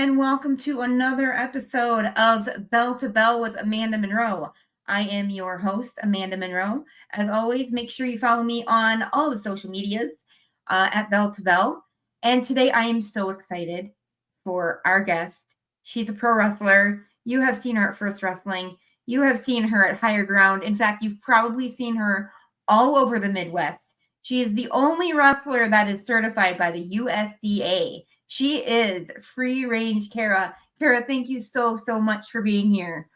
and welcome to another episode of Belle to Belle with Amanda Monroe. I am your host, Amanda Monroe. As always, make sure you follow me on all the social medias at Belle to Belle. And today I am so excited for our guest. She's a pro wrestler. You have seen her at F1rst Wrestling. You have seen her at Higher Ground. In fact, you've probably seen her all over the Midwest. She is the only wrestler that is certified by the USDA. She is Free Range Kara. Kara, thank you so much for being here.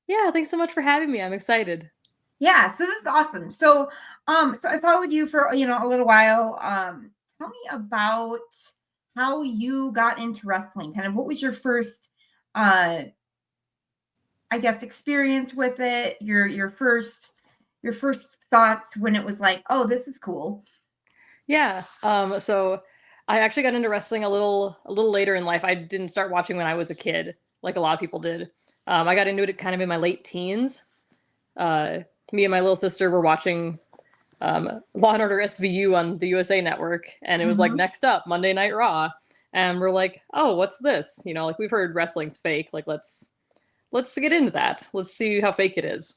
Yeah, thanks so much for having me. I'm excited. Yeah, so this is awesome. So I followed you for a little while. Tell me about how you got into wrestling. Kind of what was your first I guess experience with it, your first thoughts when it was like, oh, this is cool. Yeah. So I actually got into wrestling a little later in life. I didn't start watching when I was a kid, like a lot of people did. I got into it kind of in my late teens. Me and my little sister were watching Law and Order SVU on the USA Network, and it was like next up Monday Night Raw, and we're like, oh, what's this? You know, like we've heard wrestling's fake. Like let's get into that. Let's see how fake it is.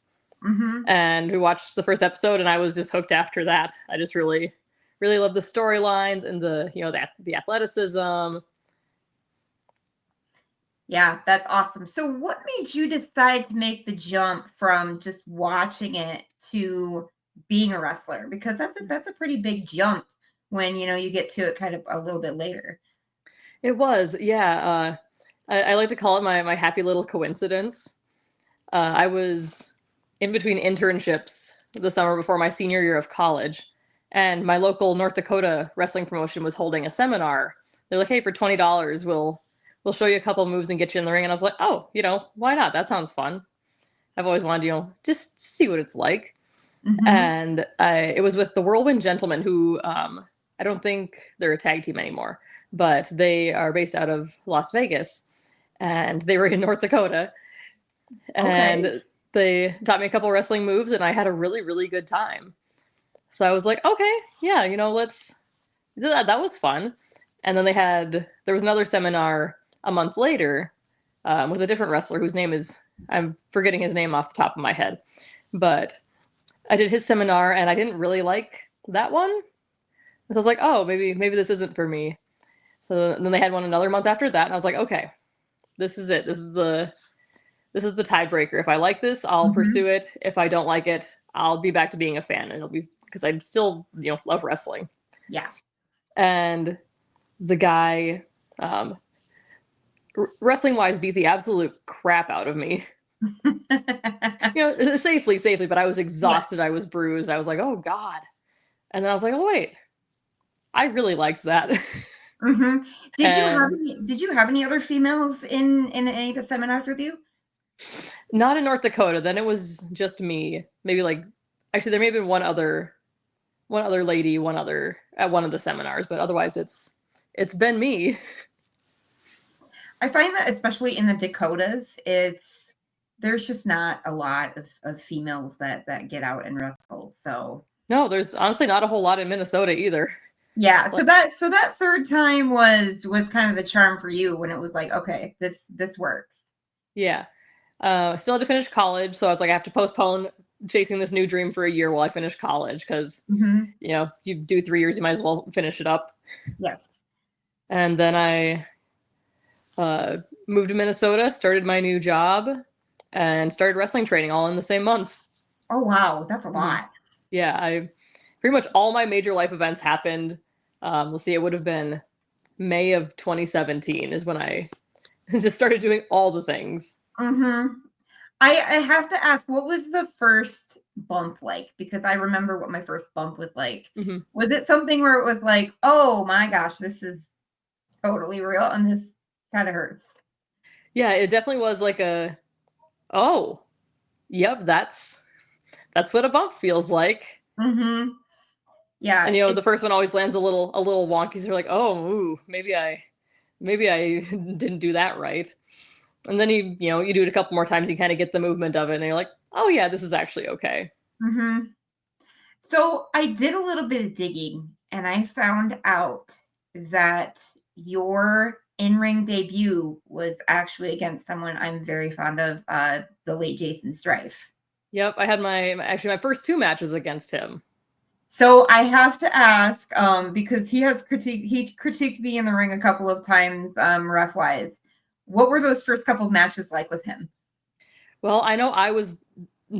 And we watched the first episode, and I was just hooked after that. I just really loved the storylines and the athleticism. Yeah, that's awesome. So what made you decide to make the jump from just watching it to being a wrestler? Because that's a pretty big jump when you get to it kind of a little bit later. It was, yeah. I like to call it my happy little coincidence. I was in between internships the summer before my senior year of college, and my local North Dakota wrestling promotion was holding a seminar. They're like, hey, for $20, we'll show you a couple moves and get you in the ring. And I was like, oh, why not? That sounds fun. I've always wanted to, just see what it's like. And it was with the Whirlwind Gentlemen, who I don't think they're a tag team anymore, but they are based out of Las Vegas, and they were in North Dakota. And they taught me a couple wrestling moves, and I had a really good time. So I was like, okay, yeah, let's do that. That was fun. And then there was another seminar a month later with a different wrestler whose name I'm forgetting his name off the top of my head. But I did his seminar, and I didn't really like that one. So I was like, oh, maybe this isn't for me. So then they had one another month after that, and I was like, okay, this is it. This is the tiebreaker. If I like this, I'll pursue it. If I don't like it, I'll be back to being a fan, and it'll be because I still, love wrestling. Yeah. And the guy, wrestling-wise, beat the absolute crap out of me. Safely, but I was exhausted. Yeah. I was bruised. I was like, oh God. And then I was like, oh wait, I really liked that. Did you have any other females in any of the seminars with you? Not in North Dakota. Then it was just me. Maybe actually there may have been one other lady, at one of the seminars, but otherwise it's been me. I find that especially in the Dakotas, there's just not a lot of females that get out and wrestle. So no, there's honestly not a whole lot in Minnesota either. Yeah, so that third time was kind of the charm for you when it was like, okay, this works. Yeah. Still had to finish college, so I was like, I have to postpone chasing this new dream for a year while I finish college, because you do 3 years, you might as well finish it up. Yes. And then I moved to Minnesota, started my new job, and started wrestling training all in the same month. Oh wow, that's a lot. Yeah, I pretty much all my major life events happened. Let's see, it would have been May of 2017 is when I just started doing all the things. I have to ask, what was the first bump like? Because I remember what my first bump was like. Was it something where it was like, oh my gosh, this is totally real and this kind of hurts? Yeah, it definitely was like oh, yep, that's what a bump feels like. Yeah. And the first one always lands a little wonky. So you're like, oh, ooh, maybe I didn't do that right. And then you do it a couple more times, you kind of get the movement of it, and you're like, oh yeah, this is actually okay. So I did a little bit of digging, and I found out that your in-ring debut was actually against someone I'm very fond of, the late Jason Strife. Yep, I had my first 2 matches against him. So I have to ask, because he critiqued me in the ring a couple of times, ref wise. What were those first couple of matches like with him? Well, I know I was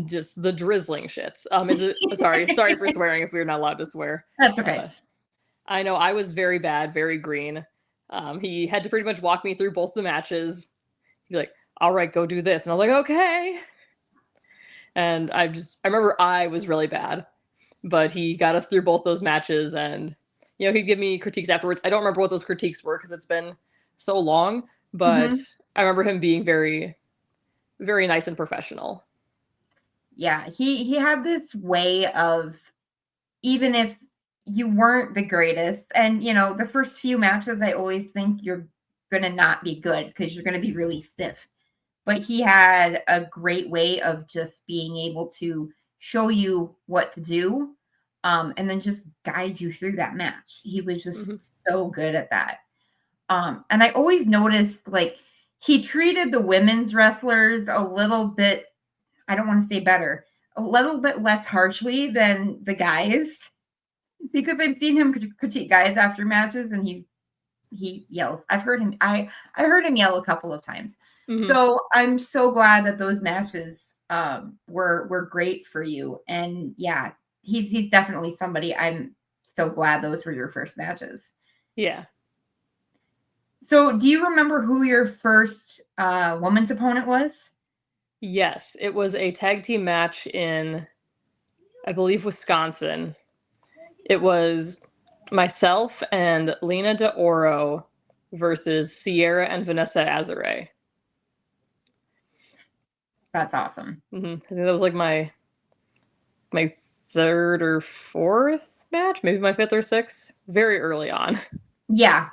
just the drizzling shits. Is it sorry for swearing if we're not allowed to swear. That's okay. I know I was very bad, very green. He had to pretty much walk me through both the matches. He'd be like, all right, go do this. And I was like, okay. And I remember I was really bad, but he got us through both those matches, and he'd give me critiques afterwards. I don't remember what those critiques were because it's been so long, but I remember him being very, very nice and professional. Yeah, he had this way of, even if you weren't the greatest, and the first few matches, I always think you're gonna not be good because you're gonna be really stiff. But he had a great way of just being able to show you what to do, and then just guide you through that match. He was just so good at that. And I always noticed, like, he treated the women's wrestlers a little bit, I don't want to say better, a little bit less harshly than the guys, because I've seen him critique guys after matches, and he yells. I heard him yell a couple of times. So I'm so glad that those matches were great for you. And yeah, he's definitely somebody. I'm so glad those were your first matches. Yeah. So do you remember who your first woman's opponent was? Yes, it was a tag team match in, I believe, Wisconsin. It was myself and Lena De Oro versus Sierra and Vanessa Azare. That's awesome. I think that was like my 3rd or 4th match, maybe my 5th or 6th, very early on. Yeah.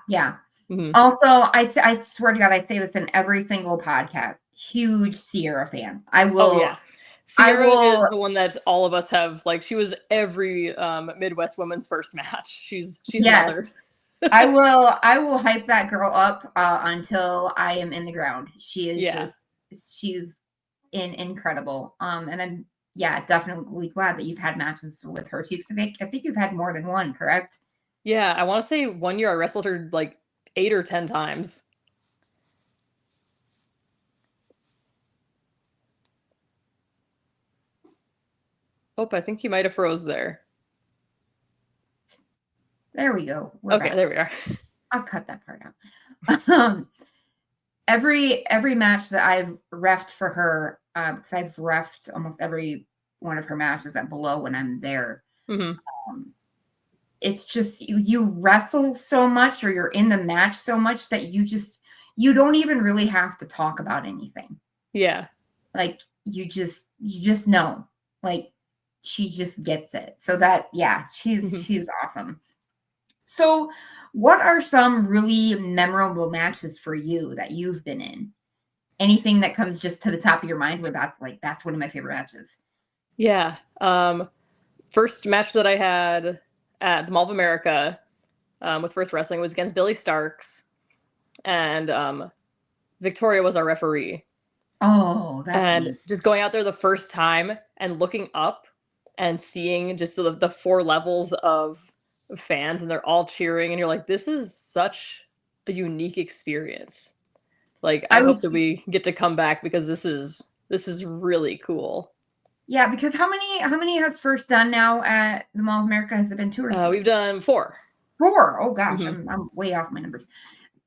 Also, I swear to God, I say this in every single podcast. Huge Sierra fan. I will. Oh yeah, Sierra is the one that all of us have. Like, she was every Midwest woman's first match. She's mother. I will hype that girl up until I am in the ground. She is she's incredible. And I'm definitely glad that you've had matches with her too. Because I think you've had more than one, correct? Yeah, I want to say one year I wrestled her like 8 or 10 times. Oh, I think he might have froze there. There we go. We're back. There we are. I'll cut that part out. Every match that I've reffed for her, because I've reffed almost every one of her matches at Below when I'm there. It's just you wrestle so much, or you're in the match so much, that you don't even really have to talk about anything. Yeah. Like you just know, like she just gets it. So that, she's awesome. So what are some really memorable matches for you that you've been in? Anything that comes just to the top of your mind where that's one of my favorite matches? Yeah. First match that I had at the Mall of America with F1rst Wrestling was against Billy Starks, and Victoria was our referee. Oh, that's amazing. Just going out there the first time and looking up and seeing just the 4 levels of fans, and they're all cheering, and you're like, this is such a unique experience. Like, I hope that we get to come back, because this is really cool. Yeah, because how many has F1rst done now at the Mall of America? Has it been 2 or 3? We've done 4. 4. Oh gosh, I'm way off my numbers.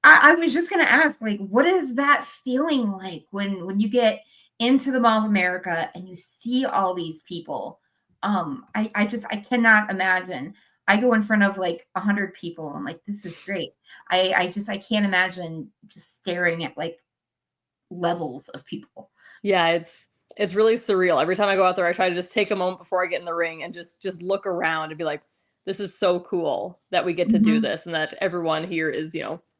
I was just gonna ask, like, what is that feeling like when you get into the Mall of America and you see all these people? I cannot imagine. I go in front of like 100 people. I'm like, this is great. I can't imagine just staring at like levels of people. Yeah, it's really surreal. Every time I go out there, I try to just take a moment before I get in the ring and just look around and be like, this is so cool that we get to do this, and that everyone here is,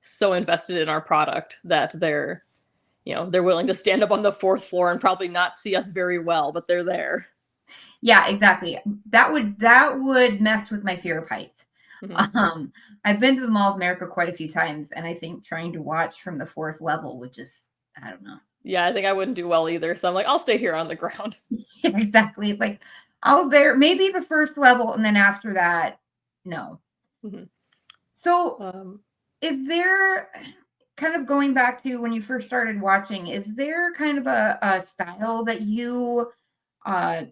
so invested in our product that they're willing to stand up on the 4th floor and probably not see us very well, but they're there. Yeah, exactly. That would mess with my fear of heights. Mhm. I've been to the Mall of America quite a few times, and I think trying to watch from the fourth level would just, I don't know. Yeah, I think I wouldn't do well either. So I'm like, I'll stay here on the ground. Yeah, exactly. It's like, oh, there, maybe the first level, and then after that, no. Mhm. So, Um, is there kind of going back to when you first started watching, is there kind of a style that you uh,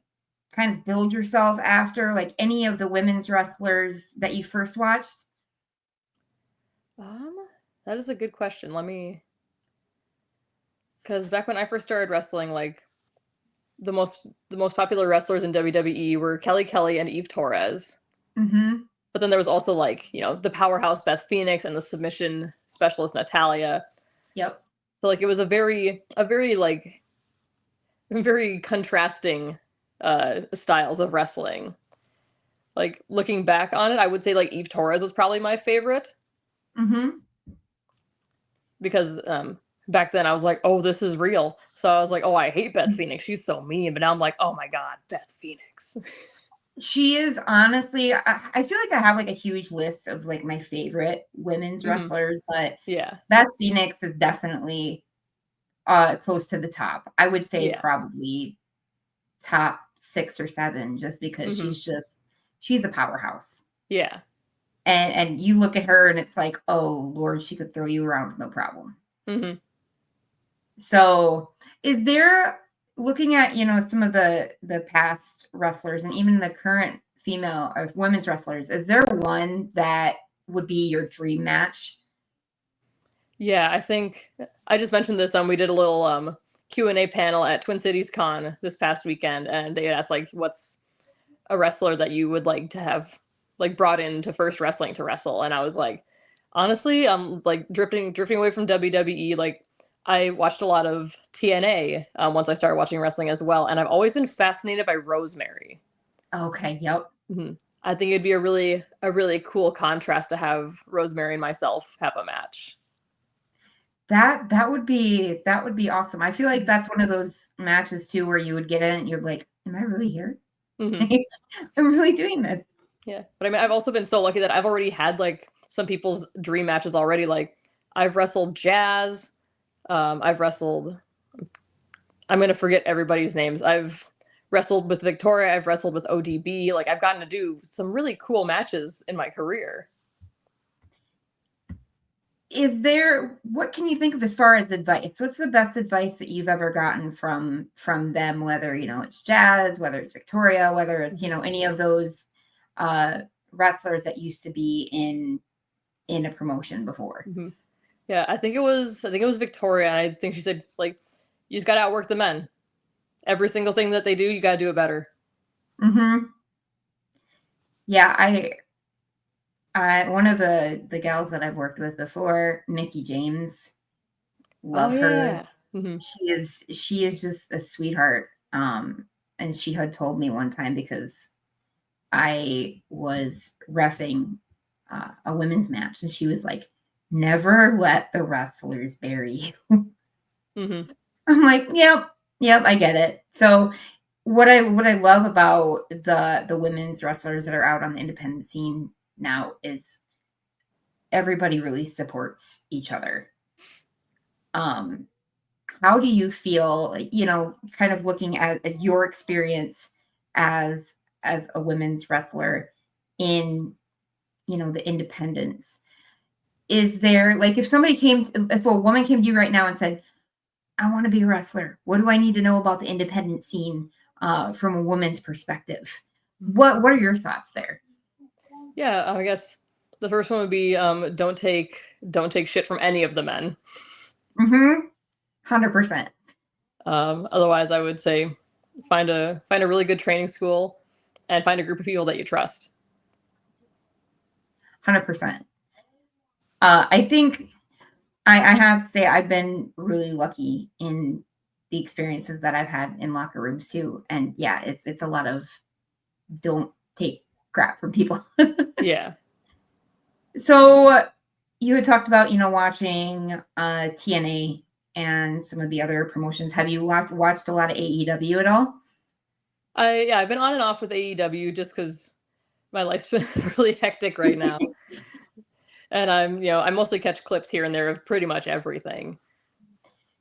kind of build yourself after, like any of the women's wrestlers that you first watched? um, that is a good question. Because back when I first started wrestling, like the most popular wrestlers in WWE were Kelly and Eve Torres. Mm-hmm. But then there was also like, the powerhouse Beth Phoenix and the submission specialist Natalia. Yep. So like it was a very like very contrasting styles of wrestling. Like looking back on it, I would say like Eve Torres was probably my favorite Mm-hmm. because back then I was like, oh, this is real. So I was like, oh, I hate Beth Phoenix. She's so mean. But now I'm like, oh my god, Beth Phoenix. She is honestly, I feel like I have like a huge list of like my favorite women's Hmm. wrestlers, but Yeah, Beth Phoenix is definitely close to the top. I would say yeah. probably top 6 or 7 just because Hmm. she's a powerhouse. Yeah. And you look at her and it's like, "Oh, Lord, she could throw you around with no problem." Hmm. So, is there looking at, some of the past wrestlers and even the current female or women's wrestlers, is there one that would be your dream match? Yeah, I think I just mentioned this. We did a little Q&A panel at Twin Cities Con this past weekend, and they asked like, what's a wrestler that you would like to have like brought into First Wrestling to wrestle? And I was like, honestly, I'm like drifting away from WWE. Like, I watched a lot of TNA once I started watching wrestling as well, and I've always been fascinated by Rosemary. Okay, yep. Hmm. I think it'd be a really cool contrast to have Rosemary and myself have a match. That would be awesome. I feel like that's one of those matches too where you would get in and you're like, "Am I really here? Hmm. I'm really doing this." Yeah, but I mean, I've also been so lucky that I've already had like some people's dream matches already. Like, I've wrestled Jazz. I've wrestled. I'm gonna forget everybody's names. I've wrestled with Victoria. I've wrestled with ODB. Like, I've gotten to do some really cool matches in my career. What can you think of as far as advice? What's the best advice that you've ever gotten from them, whether, it's Jazz, whether it's Victoria, whether it's, Hmm. any of those uh wrestlers that used to be in a promotion before? Hmm. Yeah, I think it was Victoria, and I think she said like, you just gotta outwork the men. Every single thing that they do, you gotta do it better. Mhm. Yeah, I one of the gals that I've worked with before, Mickey James, Oh love her. yeah. Hmm. She is just a sweetheart. And she had told me one time because I was reffing a women's match, and she was like, "Never let the wrestlers bury you." Hmm. I'm like, "Yep, yep, I get it." So what I love about the women's wrestlers that are out on the independent scene now is everybody really supports each other. Um, how do you feel, kind of looking at your experience as a women's wrestler in, the independents? Is there like if a woman came to you right now and said, "I want to be a wrestler. What do I need to know about the independent scene from a woman's perspective?" What are your thoughts there? Yeah, I guess the first one would be don't take shit from any of the men. Mm-hmm. 100%. Otherwise, I would say find a really good training school and find a group of people that you trust. 100%. I think I have to say I've been really lucky in the experiences that I've had in locker rooms too. And yeah, it's a lot of don't take crap from people. Yeah. So you had talked about, watching TNA and some of the other promotions. Have you watched a lot of AEW at all? I've been on and off with AEW just because My life's been really hectic right now. And I mostly catch clips here and there of pretty much everything.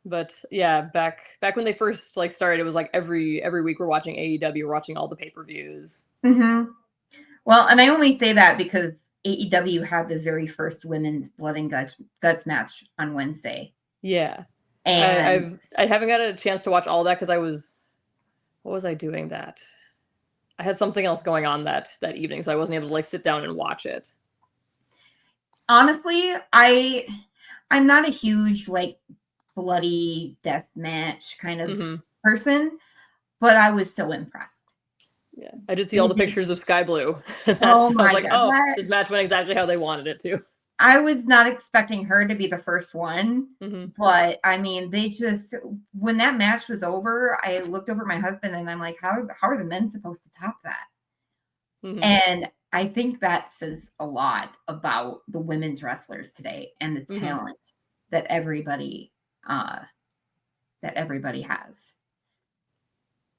But yeah, back when they first like started, it was like every week we're watching AEW, we're watching all the pay-per-views. Mm-hmm. Well, and I only say that because AEW had the very first women's blood and guts match on Wednesday. Yeah. And I haven't got a chance to watch all that because what was I doing that? I had something else going on that evening, so I wasn't able to like sit down and watch it. honestly, I'm not a huge like bloody death match kind of person, but I was so impressed. Yeah, I did see all the pictures of Sky Blue. I Oh was my like, god. oh, this match went exactly how they wanted it to. I was not expecting her to be the first one, Mm-hmm. but I mean, they just when that match was over, I looked over at my husband and I'm like, how are the men supposed to top that? Mm-hmm. And I think that says a lot about the women's wrestlers today and the talent that everybody has.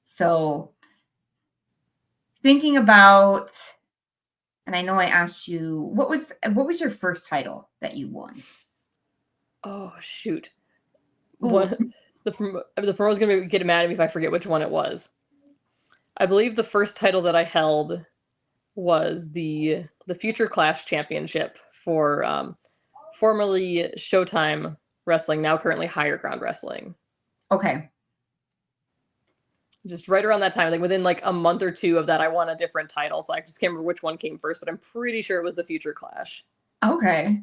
So thinking about, and I know I asked you, what was your first title that you won? Oh shoot! Ooh. The promo's gonna get mad at me if I forget which one it was. I believe the first title that I held was the Future Clash Championship for formerly Showtime Wrestling, now currently Higher Ground Wrestling. Okay. Just right around that time, like within like a month or two of that, I won a different title. So I just can't remember which one came first, but I'm pretty sure it was the Future Clash. Okay.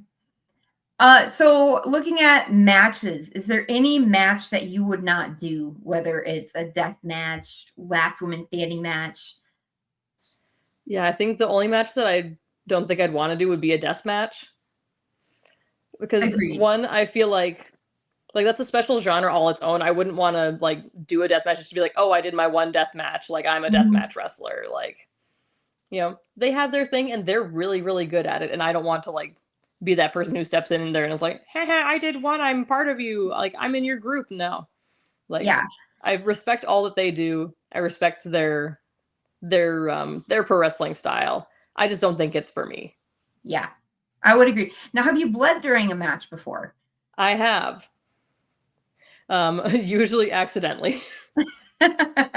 So looking at matches, is there any match that you would not do, whether it's a death match, last woman standing match? Yeah, I think the only match that I don't think I'd want to do would be a death match. Because Agreed. one, I feel like that's a special genre all its own. I wouldn't want to like do a death match just to be like, oh, I did my one death match. Like I'm a death match wrestler. Like, they have their thing and they're really, really good at it. And I don't want to like be that person who steps in there and is like, haha, I did one. I'm part of you. Like I'm in your group now. Like, Yeah. I respect all that they do. I respect their pro wrestling style. I just don't think it's for me. Yeah. I would agree. Now, have you bled during a match before? I have. Usually accidentally. Isn't that's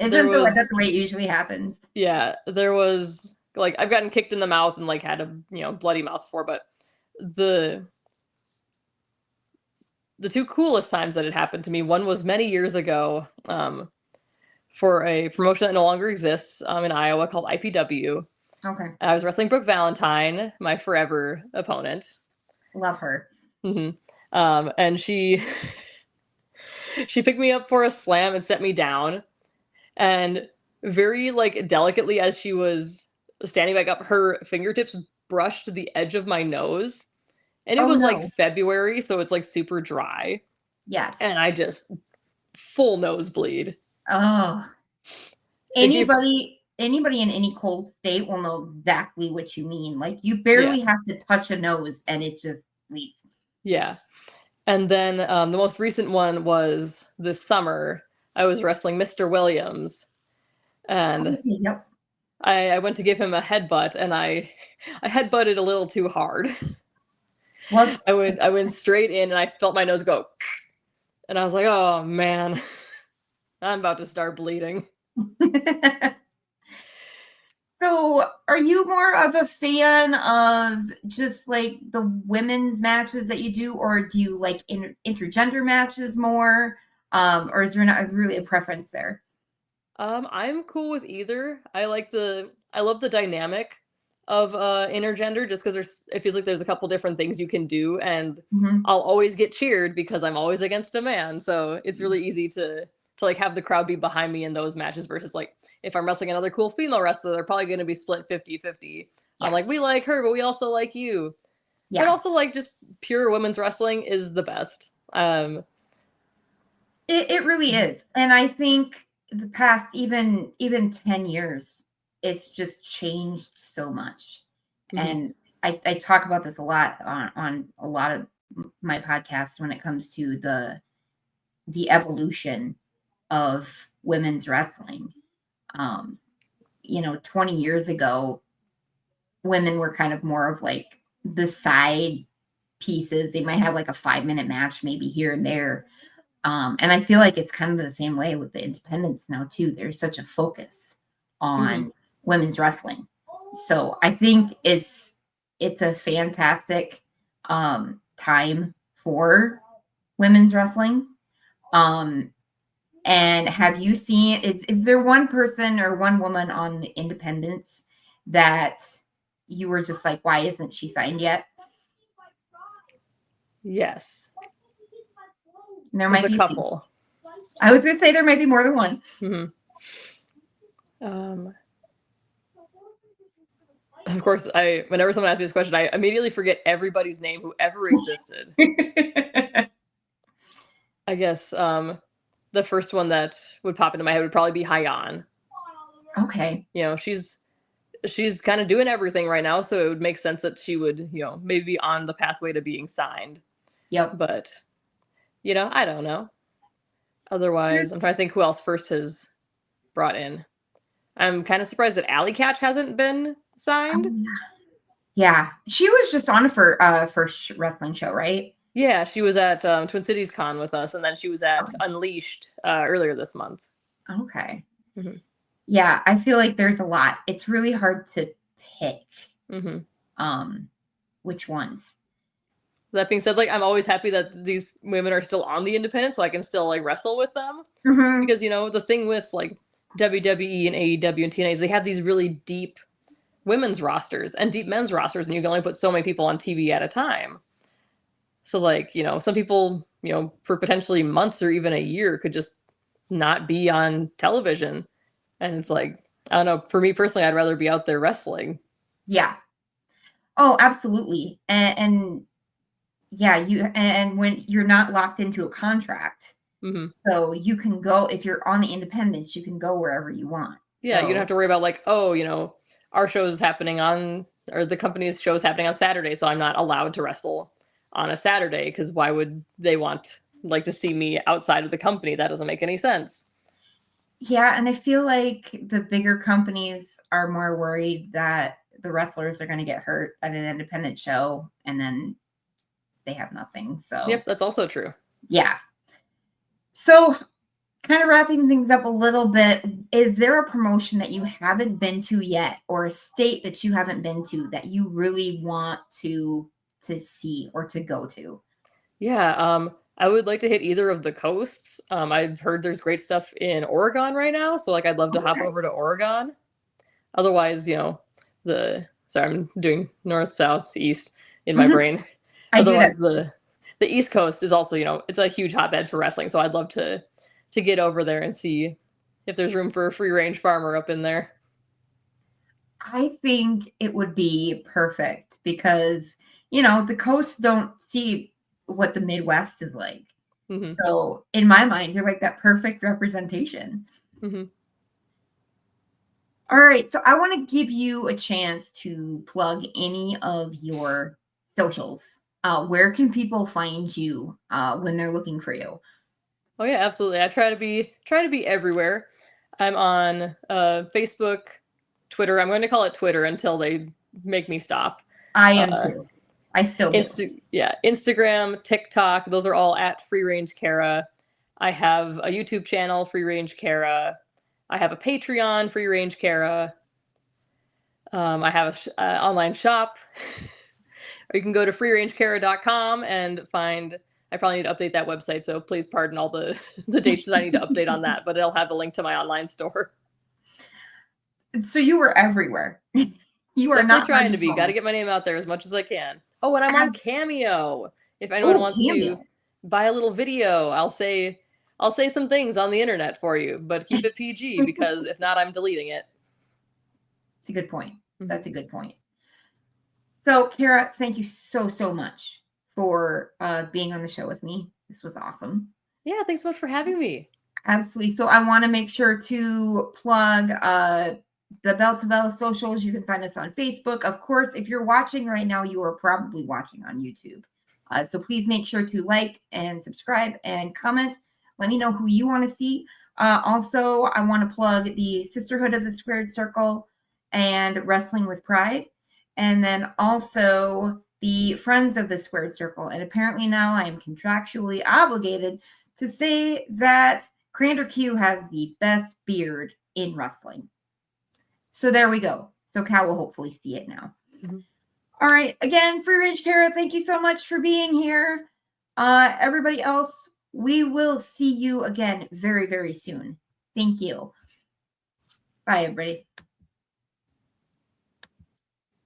the way it usually happens? Yeah, there was like I've gotten kicked in the mouth and like had a bloody mouth before, but the two coolest times that it happened to me, one was many years ago, for a promotion that no longer exists in Iowa called IPW. Okay. I was wrestling Brooke Valentine, my forever opponent. Love her. And she she picked me up for a slam and set me down, and very like delicately as she was standing back up, her fingertips brushed the edge of my nose, and it was like February, so it's like super dry. Yes. And I just full nosebleed. Oh. Anybody in any cold state will know exactly what you mean. Like you barely have to touch a nose and it just bleeds. Yeah. And then the most recent one was this summer. I was wrestling Mr. Williams, and I went to give him a headbutt, and I headbutted a little too hard. What? I went straight in, and I felt my nose go, and I was like, oh man, I'm about to start bleeding. So, are you more of a fan of just like the women's matches that you do, or do you like intergender matches more? Or is there not really a preference there? I'm cool with either. I love the dynamic of intergender just because it feels like there's a couple different things you can do, and I'll always get cheered because I'm always against a man. So it's really easy to like have the crowd be behind me in those matches versus like if I'm wrestling another cool female wrestler, they're probably going to be split 50-50. I'm like, we like her, but we also like you. Yeah. But also like just pure women's wrestling is the best. It really is. And I think the past even 10 years, it's just changed so much. And I talk about this a lot on a lot of my podcasts when it comes to the evolution of women's wrestling. 20 years ago, women were kind of more of like the side pieces. They might have like a 5-minute match maybe here and there. And I feel like it's kind of the same way with the independents now too. There's such a focus on women's wrestling. So I think it's a fantastic time for women's wrestling. And have you seen, is there one person or one woman on the independents that you were just like, why isn't she signed yet? Yes. There There's might a be couple. I was going to say there might be more than one. Of course, whenever someone asks me this question, I immediately forget everybody's name who ever existed. I guess the first one that would pop into my head would probably be Hyan. Okay. You know, she's kind of doing everything right now, so it would make sense that she would, you know, maybe be on the pathway to being signed. Yep. But, you know, I don't know. Otherwise, I'm trying to think who else F1rst has brought in. I'm kind of surprised that Alley Catch hasn't been signed. Yeah. She was just on for F1rst Wrestling show, right? Yeah, she was at Twin Cities Con with us, and then she was at Unleashed earlier this month. Okay. Yeah, I feel like there's a lot. It's really hard to pick which ones. That being said, like, I'm always happy that these women are still on the independent, so I can still like wrestle with them. Because, you know, the thing with like WWE and AEW and TNA is they have these really deep women's rosters and deep men's rosters, and you can only put so many people on TV at a time. So, like, you know, some people, you know, for potentially months or even a year could just not be on television. And it's like, I don't know, for me personally, I'd rather be out there wrestling. Yeah. Oh, absolutely. And yeah, and when you're not locked into a contract, so you can go, if you're on the independents, you can go wherever you want. Yeah, you don't have to worry about like, oh, you know, our show is happening on, or the company's show is happening on Saturday, so I'm not allowed to wrestle on a Saturday, because why would they want like to see me outside of the company? That doesn't make any sense. Yeah, and I feel like the bigger companies are more worried that the wrestlers are going to get hurt at an independent show, and then they have nothing. So yep, that's also true. Yeah. So kind of wrapping things up a little bit, is there a promotion that you haven't been to yet, or a state that you haven't been to that you really want to see or to go to? Yeah, I would like to hit either of the coasts. I've heard there's great stuff in Oregon right now, so like I'd love to hop over to Oregon. Otherwise, you know, sorry, I'm doing north, south, east in my brain. Otherwise, the East Coast is also, you know, it's a huge hotbed for wrestling, so I'd love to get over there and see if there's room for a free range farmer up in there. I think it would be perfect because, you know, the coasts don't see what the Midwest is like. So in my mind, you're like that perfect representation. All right. So I want to give you a chance to plug any of your socials. Where can people find you when they're looking for you? Oh yeah, absolutely. I try to be everywhere. I'm on Facebook, Twitter. I'm going to call it Twitter until they make me stop. I am too. I still do. Instagram, TikTok. Those are all at Free Range Kara. I have a YouTube channel, Free Range Kara. I have a Patreon, Free Range Kara. I have an online shop. Or you can go to freerangekara.com and find. I probably need to update that website, so please pardon all the dates that I need to update on that, but it'll have a link to my online store. So you were everywhere. You are not trying to be. Got to get my name out there as much as I can. Oh, and I'm on Cameo. If anyone wants to buy a little video, I'll say some things on the internet for you, but keep it PG because if not, I'm deleting it. It's a good point. That's a good point. So, Kara, thank you so much for being on the show with me. This was awesome. Yeah, thanks so much for having me. Absolutely. So I want to make sure to plug the Belle to Belle socials. You can find us on Facebook. Of course, if you're watching right now, you are probably watching on YouTube. So please make sure to like and subscribe and comment. Let me know who you want to see. Also, I want to plug the Sisterhood of the Squared Circle and Wrestling with Pride. and then also the Friends of the Squared Circle. And apparently now I am contractually obligated to say that Commander Q has the best beard in wrestling. So there we go. So Cal will hopefully see it now. Mm-hmm. All right. Again, Free Range Kara, thank you so much for being here. Everybody else, we will see you again very, very soon. Thank you. Bye, everybody.